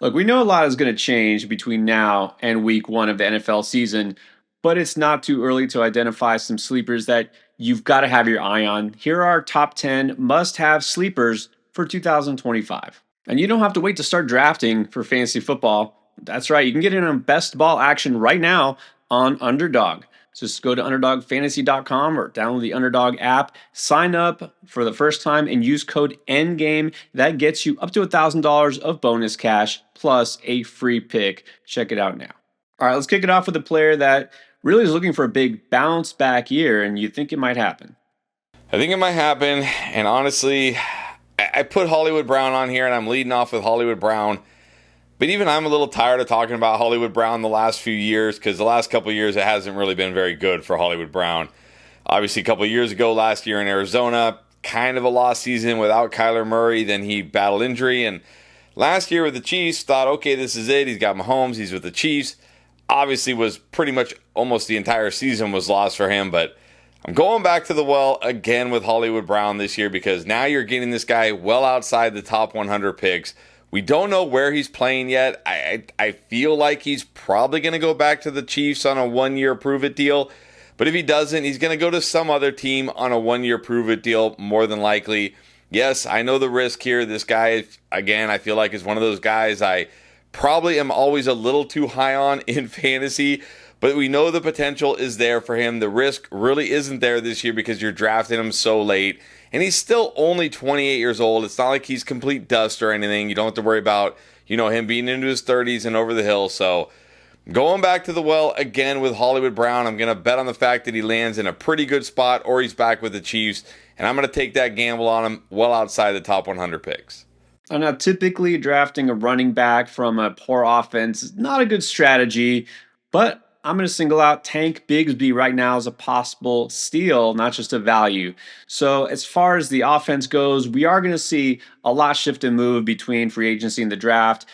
Look, we know a lot is going to change between now and week one of the NFL season, but it's not too early to identify some sleepers that you've got to have your eye on. Here are our top 10 must have sleepers for 2025. And you don't have to wait to start drafting for fantasy football. That's right, you can get in on best ball action right now on Underdog. So just go to underdogfantasy.com or download the Underdog app, sign up for the first time, and use code NGAME. That gets you up to $1,000 of bonus cash plus a free pick. Check it out now. All right, let's kick it off with a player that really is looking for a big bounce back year, and you think it might happen. I think it might happen, and honestly, I put Hollywood Brown on here, and I'm leading off with Hollywood Brown. But even I'm a little tired of talking about Hollywood Brown the last few years because the last couple of years it hasn't really been very good for Hollywood Brown. Obviously, a couple of years ago, last year in Arizona, kind of a lost season without Kyler Murray. Then he battled injury, and last year with the Chiefs, thought, okay, this is it. He's got Mahomes. He's with the Chiefs. Obviously, was pretty much almost the entire season was lost for him, but I'm going back to the well again with Hollywood Brown this year because now you're getting this guy well outside the top 100 picks. We don't know where he's playing yet. I feel like he's probably going to go back to the Chiefs on a one-year prove-it deal. But if he doesn't, he's going to go to some other team on a one-year prove-it deal, more than likely. Yes, I know the risk here. This guy, again, I feel like is one of those guys I probably am always a little too high on in fantasy. But we know the potential is there for him. The risk really isn't there this year because you're drafting him so late. And he's still only 28 years old. It's not like he's complete dust or anything. You don't have to worry about, him being into his 30s and over the hill. So going back to the well again with Hollywood Brown, I'm going to bet on the fact that he lands in a pretty good spot or he's back with the Chiefs. And I'm going to take that gamble on him well outside the top 100 picks. Now, typically drafting a running back from a poor offense is not a good strategy, but I'm going to single out Tank Bigsby right now as a possible steal, not just a value. So, as far as the offense goes, we are going to see a lot shift and move between free agency and the draft.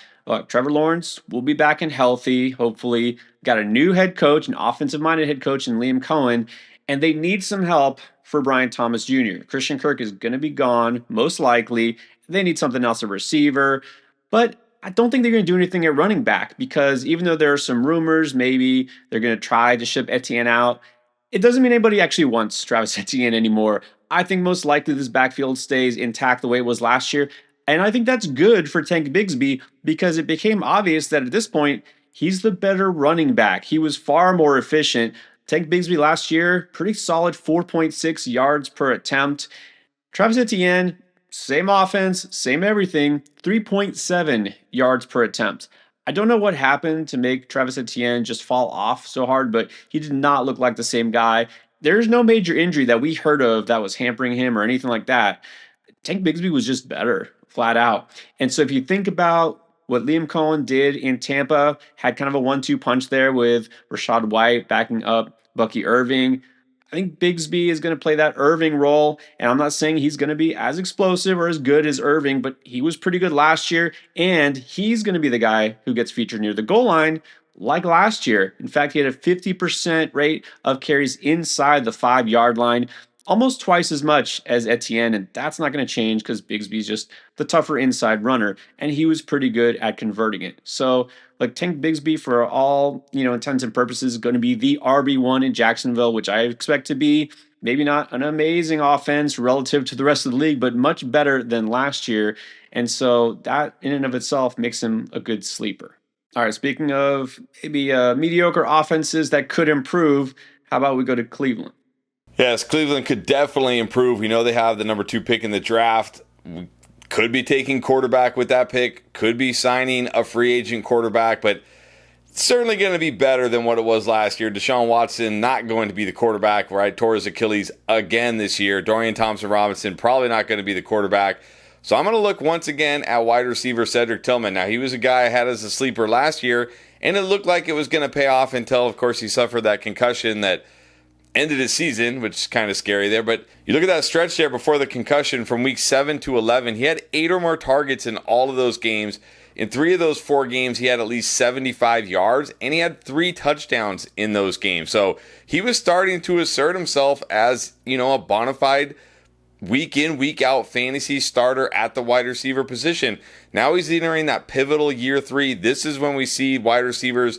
Trevor Lawrence will be back and healthy, hopefully. Got a new head coach, an offensive minded head coach in Liam Cohen, and they need some help for Brian Thomas Jr. Christian Kirk is going to be gone, most likely. They need something else, a receiver. But I don't think they're going to do anything at running back because even though there are some rumors, maybe they're going to try to ship Etienne out, it doesn't mean anybody actually wants Travis Etienne anymore. I think most likely this backfield stays intact the way it was last year. And I think that's good for Tank Bigsby because it became obvious that at this point, he's the better running back. He was far more efficient. Tank Bigsby last year, pretty solid 4.6 yards per attempt. Travis Etienne, same offense, same everything, 3.7 yards per attempt. I don't know what happened to make Travis Etienne just fall off so hard, but he did not look like the same guy. There's no major injury that we heard of that was hampering him or anything like that. Tank Bigsby was just better, flat out. And so if you think about what Liam Cohen did in Tampa, had kind of a 1-2 punch there with Rachaad White backing up Bucky Irving. I think Bigsby is going to play that Irving role, and I'm not saying he's going to be as explosive or as good as Irving, but he was pretty good last year, and he's going to be the guy who gets featured near the goal line like last year. In fact, he had a 50% rate of carries inside the 5-yard line, almost twice as much as Etienne, and that's not going to change because Bigsby's just the tougher inside runner, and he was pretty good at converting it. So, like Tank Bigsby, for all intents and purposes, is going to be the RB1 in Jacksonville, which I expect to be maybe not an amazing offense relative to the rest of the league, but much better than last year. And so that in and of itself makes him a good sleeper. All right, speaking of maybe mediocre offenses that could improve, how about we go to Cleveland? Yes, Cleveland could definitely improve. We know they have the number 2 pick in the draft. We could be taking quarterback with that pick, could be signing a free agent quarterback, but it's certainly going to be better than what it was last year. Deshaun Watson not going to be the quarterback, right? Tore his Achilles again this year. Dorian Thompson-Robinson probably not going to be the quarterback. So I'm going to look once again at wide receiver Cedric Tillman. Now, he was a guy I had as a sleeper last year, and it looked like it was going to pay off until, of course, he suffered that concussion that ended his season, which is kind of scary there. But you look at that stretch there before the concussion from week 7 to 11, he had 8 or more targets in all of those games. In 3 of those 4 games, he had at least 75 yards, and he had 3 touchdowns in those games. So he was starting to assert himself as, a bona fide week in, week out fantasy starter at the wide receiver position. Now he's entering that pivotal year 3. This is when we see wide receivers,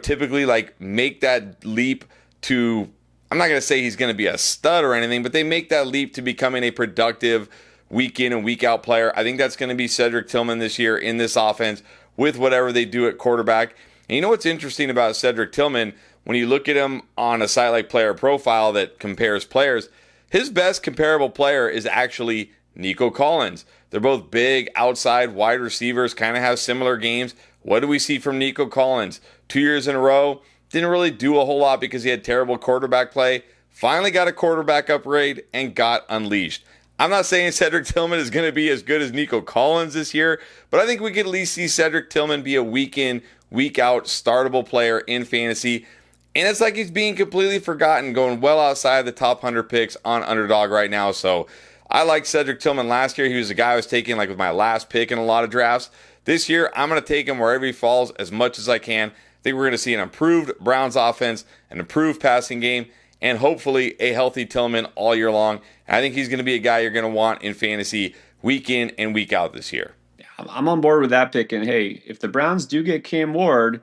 typically like make that leap to, I'm not going to say he's going to be a stud or anything, but they make that leap to becoming a productive week in and week out player. I think that's going to be Cedric Tillman this year in this offense with whatever they do at quarterback. And you know what's interesting about Cedric Tillman? When you look at him on a site like Player Profile that compares players, his best comparable player is actually Nico Collins. They're both big outside wide receivers, kind of have similar games. What do we see from Nico Collins? 2 years in a row, didn't really do a whole lot because he had terrible quarterback play. Finally got a quarterback upgrade and got unleashed. I'm not saying Cedric Tillman is going to be as good as Nico Collins this year, but I think we could at least see Cedric Tillman be a week in, week out startable player in fantasy. And it's like he's being completely forgotten, going well outside the top 100 picks on Underdog right now. So I liked Cedric Tillman last year. He was a guy I was taking like with my last pick in a lot of drafts. This year, I'm going to take him wherever he falls as much as I can. I think we're going to see an improved Browns offense, an improved passing game, and hopefully a healthy Tillman all year long. And I think he's going to be a guy you're going to want in fantasy week in and week out this year. Yeah, I'm on board with that pick. And hey, if the Browns do get Cam Ward,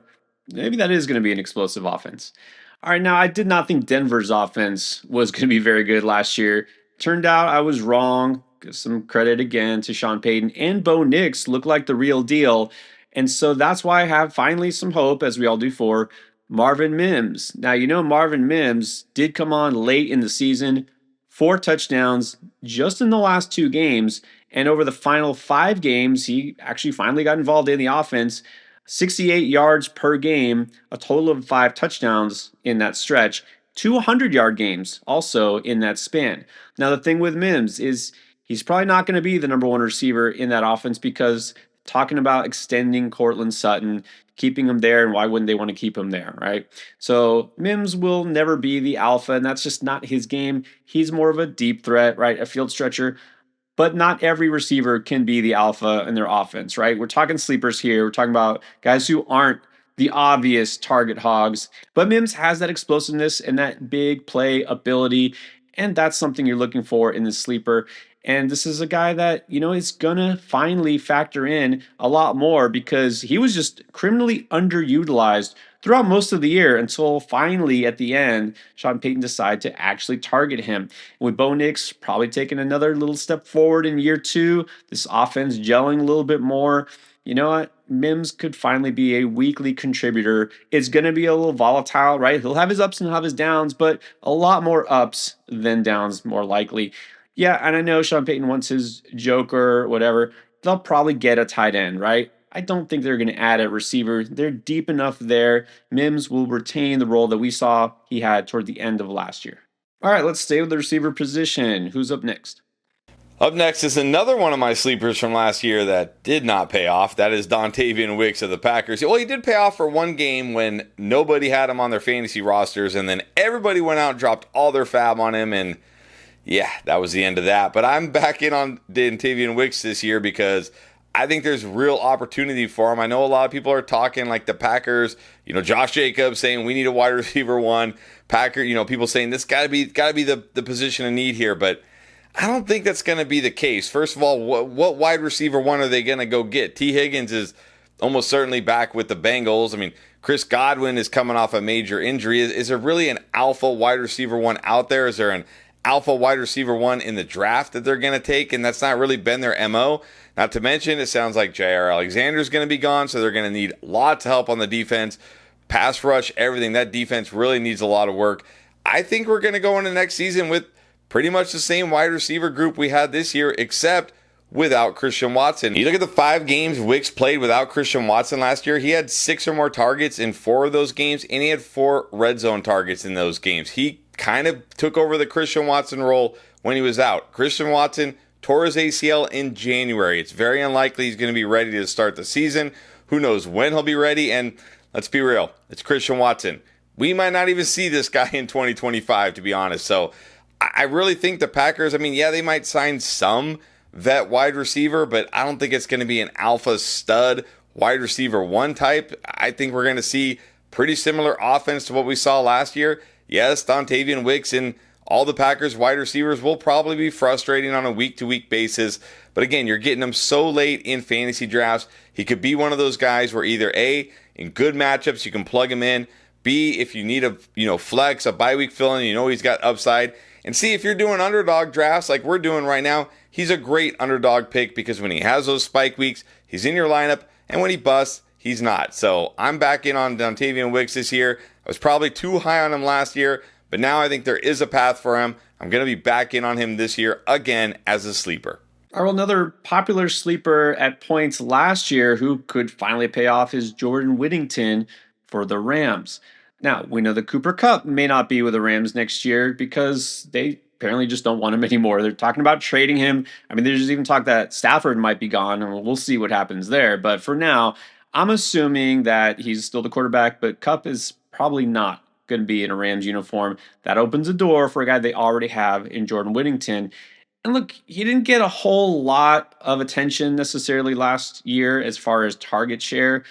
maybe that is going to be an explosive offense. All right, now I did not think Denver's offense was going to be very good last year. Turned out I was wrong. Some credit again to Sean Payton and Bo Nix look like the real deal. And so that's why I have finally some hope, as we all do, for Marvin Mims. Now, Marvin Mims did come on late in the season, 4 touchdowns just in the last 2 games. And over the final 5 games, he actually finally got involved in the offense. 68 yards per game, a total of 5 touchdowns in that stretch. 200-yard games also in that span. Now, the thing with Mims is he's probably not going to be the number 1 receiver in that offense because talking about extending Cortland Sutton, keeping him there, and why wouldn't they want to keep him there, right? So Mims will never be the alpha, and that's just not his game. He's more of a deep threat, right? A field stretcher. But not every receiver can be the alpha in their offense, right? We're talking sleepers here. We're talking about guys who aren't the obvious target hogs. But Mims has that explosiveness and that big play ability, and that's something you're looking for in the sleeper. And this is a guy that, is going to finally factor in a lot more because he was just criminally underutilized throughout most of the year until finally at the end, Sean Payton decided to actually target him. With Bo Nix probably taking another little step forward in year 2, this offense gelling a little bit more. You know what? Mims could finally be a weekly contributor. It's going to be a little volatile, right? He'll have his ups and he'll have his downs, but a lot more ups than downs, more likely. Yeah, and I know Sean Payton wants his joker, whatever. They'll probably get a tight end, right? I don't think they're going to add a receiver. They're deep enough there. Mims will retain the role that we saw he had toward the end of last year. All right, let's stay with the receiver position. Who's up next? Up next is another one of my sleepers from last year that did not pay off. That is Dontavian Wicks of the Packers. Well, he did pay off for one game when nobody had him on their fantasy rosters, and then everybody went out and dropped all their fab on him, and yeah, that was the end of that. But I'm back in on Dontavian Wicks this year because I think there's real opportunity for him. I know a lot of people are talking like the Packers, Josh Jacobs saying we need a wide receiver 1. Packer, people saying this gotta be the position of need here, but I don't think that's going to be the case. First of all, what wide receiver 1 are they going to go get? T. Higgins is almost certainly back with the Bengals. I mean, Chris Godwin is coming off a major injury. Is there really an alpha wide receiver 1 out there? Is there an alpha wide receiver 1 in the draft that they're going to take? And that's not really been their MO. Not to mention, it sounds like Jair Alexander is going to be gone, so they're going to need lots of help on the defense. Pass rush, everything. That defense really needs a lot of work. I think we're going to go into next season with pretty much the same wide receiver group we had this year, except without Christian Watson. You look at the 5 games Wicks played without Christian Watson last year, he had 6 or more targets in 4 of those games, and he had 4 red zone targets in those games. He kind of took over the Christian Watson role when he was out. Christian Watson tore his ACL in January. It's very unlikely he's going to be ready to start the season. Who knows when he'll be ready? And let's be real, it's Christian Watson. We might not even see this guy in 2025, to be honest. So I really think the Packers, they might sign some vet wide receiver, but I don't think it's going to be an alpha stud wide receiver 1 type. I think we're going to see pretty similar offense to what we saw last year. Yes, Dontavian Wicks in all the Packers wide receivers will probably be frustrating on a week-to-week basis. But again, you're getting him so late in fantasy drafts. He could be one of those guys where either A, in good matchups, you can plug him in. B, if you need a flex, a bye week fill-in, he's got upside. And C, if you're doing underdog drafts like we're doing right now, he's a great underdog pick because when he has those spike weeks, he's in your lineup, and when he busts, he's not. So I'm back in on Dontayvion Wicks this year. I was probably too high on him last year, but now I think there is a path for him. I'm going to be back in on him this year again as a sleeper. All right, well, another popular sleeper at points last year who could finally pay off is Jordan Whittington for the Rams. Now, we know that Cooper Kupp may not be with the Rams next year because they apparently just don't want him anymore. They're talking about trading him. I mean, there's even talk that Stafford might be gone, and we'll see what happens there. But for now, I'm assuming that he's still the quarterback, but Kupp is probably not going to be in a Rams uniform. That opens a door for a guy they already have in Jordan Whittington. And look, he didn't get a whole lot of attention necessarily last year as far as target share,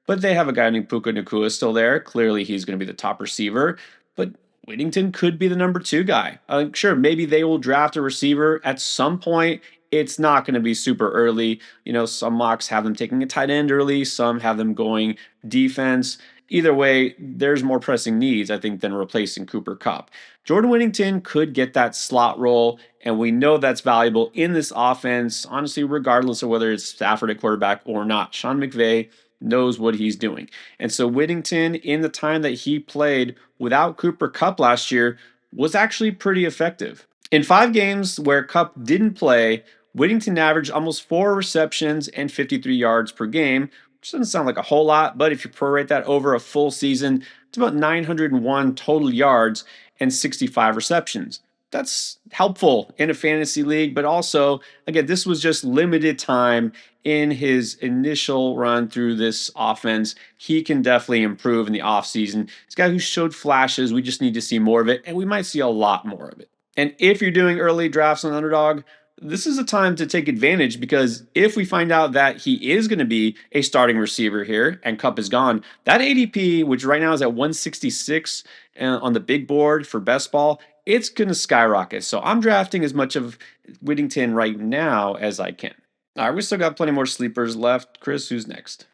but they have a guy named Puka Nacua still there. Clearly, he's going to be the top receiver, but Whittington could be the number 2 guy. Sure, maybe they will draft a receiver at some point. It's not going to be super early. Some mocks have them taking a tight end early, some have them going defense. Either way, there's more pressing needs, I think, than replacing Cooper Kupp. Jordan Whittington could get that slot role, and we know that's valuable in this offense, honestly, regardless of whether it's Stafford at quarterback or not. Sean McVay knows what he's doing. And so Whittington, in the time that he played without Cooper Kupp last year, was actually pretty effective. In 5 games where Kupp didn't play, Whittington averaged almost 4 receptions and 53 yards per game, which doesn't sound like a whole lot, but if you prorate that over a full season, it's about 901 total yards and 65 receptions. That's helpful in a fantasy league, but also, again, this was just limited time in his initial run through this offense. He can definitely improve in the offseason. This guy who showed flashes, we just need to see more of it, and we might see a lot more of it. And if you're doing early drafts on Underdog, this is a time to take advantage because if we find out that he is going to be a starting receiver here and Kupp is gone, that ADP, which right now is at 166 on the big board for best ball, it's going to skyrocket. So I'm drafting as much of Whittington right now as I can. All right, we still got plenty more sleepers left. Chris, who's next?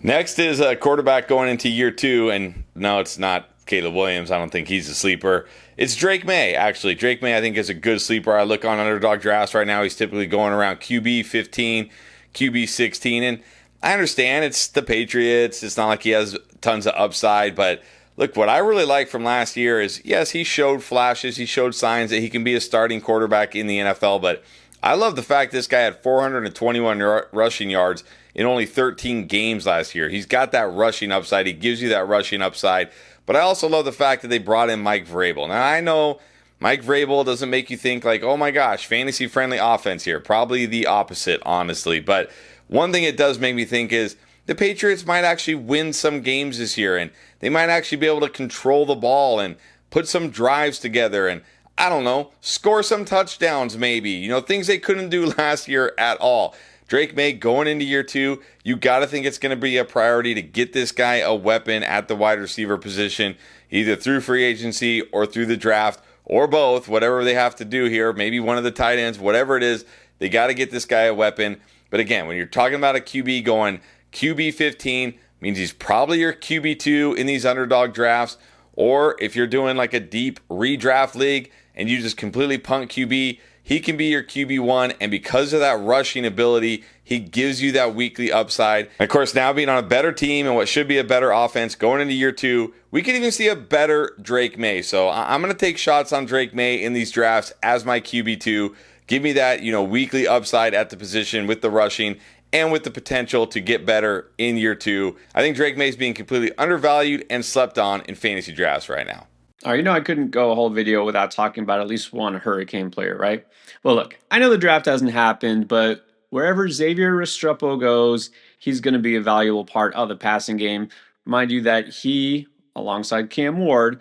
Next is a quarterback going into year 2, and no, it's not Caleb Williams. I don't think he's a sleeper. It's Drake May, actually. Drake May, I think, is a good sleeper. I look on underdog drafts right now. He's typically going around QB 15, QB 16. And I understand it's the Patriots. It's not like he has tons of upside. But look, what I really like from last year is, yes, he showed flashes. He showed signs that he can be a starting quarterback in the NFL. But I love the fact this guy had 421 rushing yards in only 13 games last year. He's got that rushing upside. He gives you that rushing upside. But I also love the fact that they brought in Mike Vrabel. Now, I know Mike Vrabel doesn't make you think like, oh my gosh, fantasy-friendly offense here. Probably the opposite, honestly. But one thing it does make me think is the Patriots might actually win some games this year, and they might actually be able to control the ball and put some drives together and, I don't know, score some touchdowns maybe. Things they couldn't do last year at all. Drake May going into year 2, you got to think it's going to be a priority to get this guy a weapon at the wide receiver position, either through free agency or through the draft or both, whatever they have to do here, maybe one of the tight ends, whatever it is, they got to get this guy a weapon. But again, when you're talking about a QB going QB 15, means he's probably your QB 2 in these underdog drafts, or if you're doing like a deep redraft league and you just completely punt QB, he can be your QB1, and because of that rushing ability, he gives you that weekly upside. And of course, now being on a better team and what should be a better offense going into year 2, we could even see a better Drake May. So I'm going to take shots on Drake May in these drafts as my QB2. Give me that, weekly upside at the position with the rushing and with the potential to get better in year 2. I think Drake May is being completely undervalued and slept on in fantasy drafts right now. All right, I couldn't go a whole video without talking about at least one Hurricane player, right? Well, look, I know the draft hasn't happened, but wherever Xavier Restrepo goes, he's going to be a valuable part of the passing game. Remind you that he, alongside Cam Ward,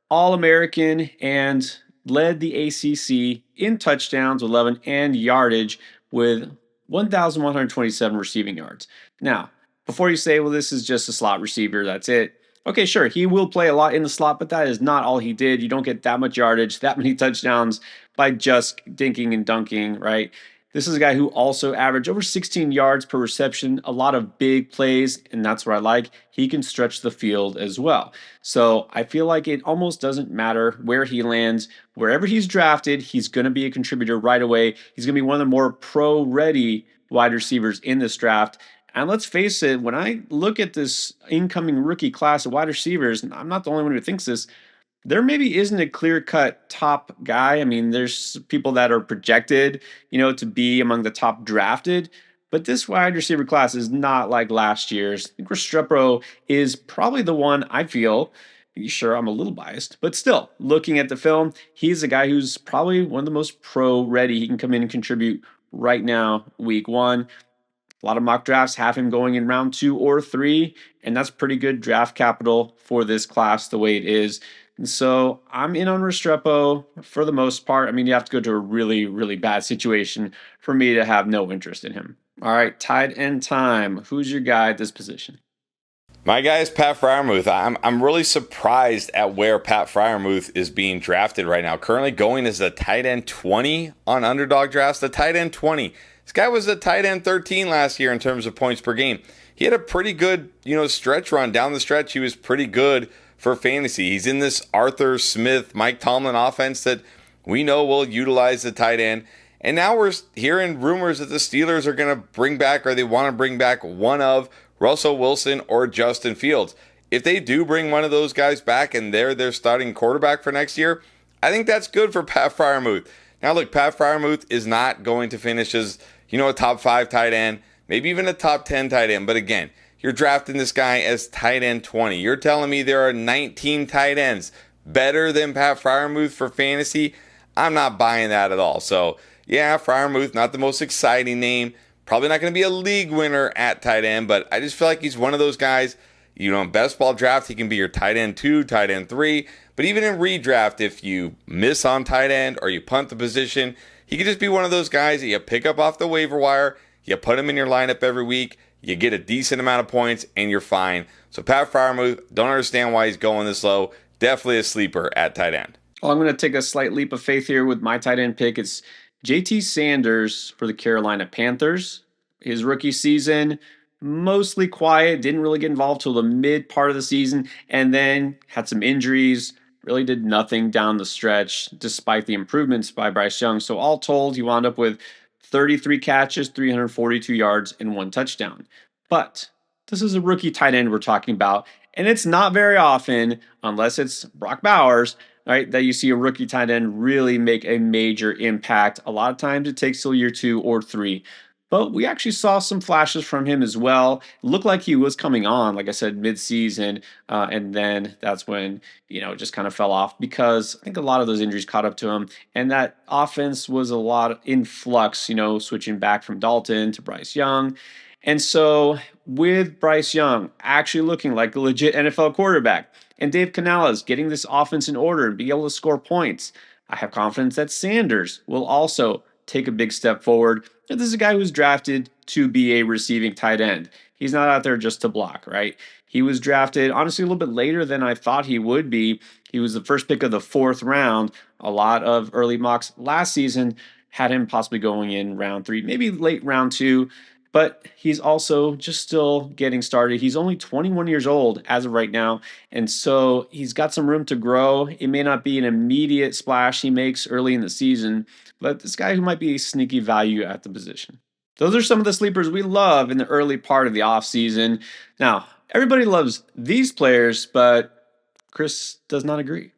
All-American and led the ACC in touchdowns with 11 and yardage with 1,127 receiving yards. Now, before you say, well, this is just a slot receiver, that's it. Okay, sure, he will play a lot in the slot, but that is not all he did. You don't get that much yardage, that many touchdowns by just dinking and dunking, right? This is a guy who also averaged over 16 yards per reception, a lot of big plays, and that's what I like. He can stretch the field as well. So I feel like it almost doesn't matter where he lands. Wherever he's drafted, he's going to be a contributor right away. He's going to be one of the more pro ready wide receivers in this draft. And let's face it, when I look at this incoming rookie class of wide receivers, and I'm not the only one who thinks this, there maybe isn't a clear cut top guy. I mean, there's people that are projected, to be among the top drafted, but this wide receiver class is not like last year's. I think Restrepo is probably the one I feel. Sure, I'm a little biased, but still, looking at the film, he's a guy who's probably one of the most pro ready. He can come in and contribute right now, week one. A lot of mock drafts have him going in round 2 or 3, and that's pretty good draft capital for this class the way it is. And so I'm in on Restrepo for the most part. I mean, you have to go to a really, really bad situation for me to have no interest in him. All right, tight end time. Who's your guy at this position? My guy is Pat Freiermuth. I'm really surprised at where Pat Freiermuth is being drafted right now. Currently going as a tight end 20 on Underdog Drafts. The tight end 20. This guy was a tight end 13 last year in terms of points per game. He had a pretty good, stretch run. Down the stretch, he was pretty good for fantasy. He's in this Arthur Smith, Mike Tomlin offense that we know will utilize the tight end. And now we're hearing rumors that the Steelers are going to bring back, or they want to bring back, one of Russell Wilson or Justin Fields. If they do bring one of those guys back and they're their starting quarterback for next year, I think that's good for Pat Freiermuth. Now look, Pat Freiermuth is not going to finish as, a top 5 tight end, maybe even a top 10 tight end. But again, you're drafting this guy as tight end 20. You're telling me there are 19 tight ends better than Pat Freiermuth for fantasy? I'm not buying that at all. So yeah, Freiermuth, not the most exciting name. Probably not going to be a league winner at tight end, but I just feel like he's one of those guys, in best ball draft, he can be your tight end 2, tight end 3. But even in redraft, if you miss on tight end or you punt the position, he could just be one of those guys that you pick up off the waiver wire, you put him in your lineup every week, you get a decent amount of points, and you're fine. So Pat Freiermuth, don't understand why he's going this low. Definitely a sleeper at tight end. Well, I'm going to take a slight leap of faith here with my tight end pick. It's JT Sanders for the Carolina Panthers. His rookie season, mostly quiet, didn't really get involved till the mid part of the season, and then had some injuries, really did nothing down the stretch despite the improvements by Bryce Young. So all told, he wound up with 33 catches, 342 yards, and 1 touchdown. But this is a rookie tight end we're talking about, and it's not very often, unless it's Brock Bowers, right, that you see a rookie tight end really make a major impact. A lot of times it takes till year 2 or 3. But we actually saw some flashes from him as well. It looked like he was coming on, like I said, mid-season, and then that's when just kind of fell off because I think a lot of those injuries caught up to him, and that offense was a lot in flux. Switching back from Dalton to Bryce Young, and so with Bryce Young actually looking like a legit NFL quarterback, and Dave Canales getting this offense in order and be able to score points, I have confidence that Sanders will also take a big step forward. And this is a guy who's drafted to be a receiving tight end. He's not out there just to block, right? He was drafted, honestly, a little bit later than I thought he would be. He was the first pick of the 4th round. A lot of early mocks last season had him possibly going in round 3, maybe late round 2. But he's also just still getting started. He's only 21 years old as of right now. And so he's got some room to grow. It may not be an immediate splash he makes early in the season, but this guy who might be a sneaky value at the position. Those are some of the sleepers we love in the early part of the offseason. Now, everybody loves these players, but Chris does not agree.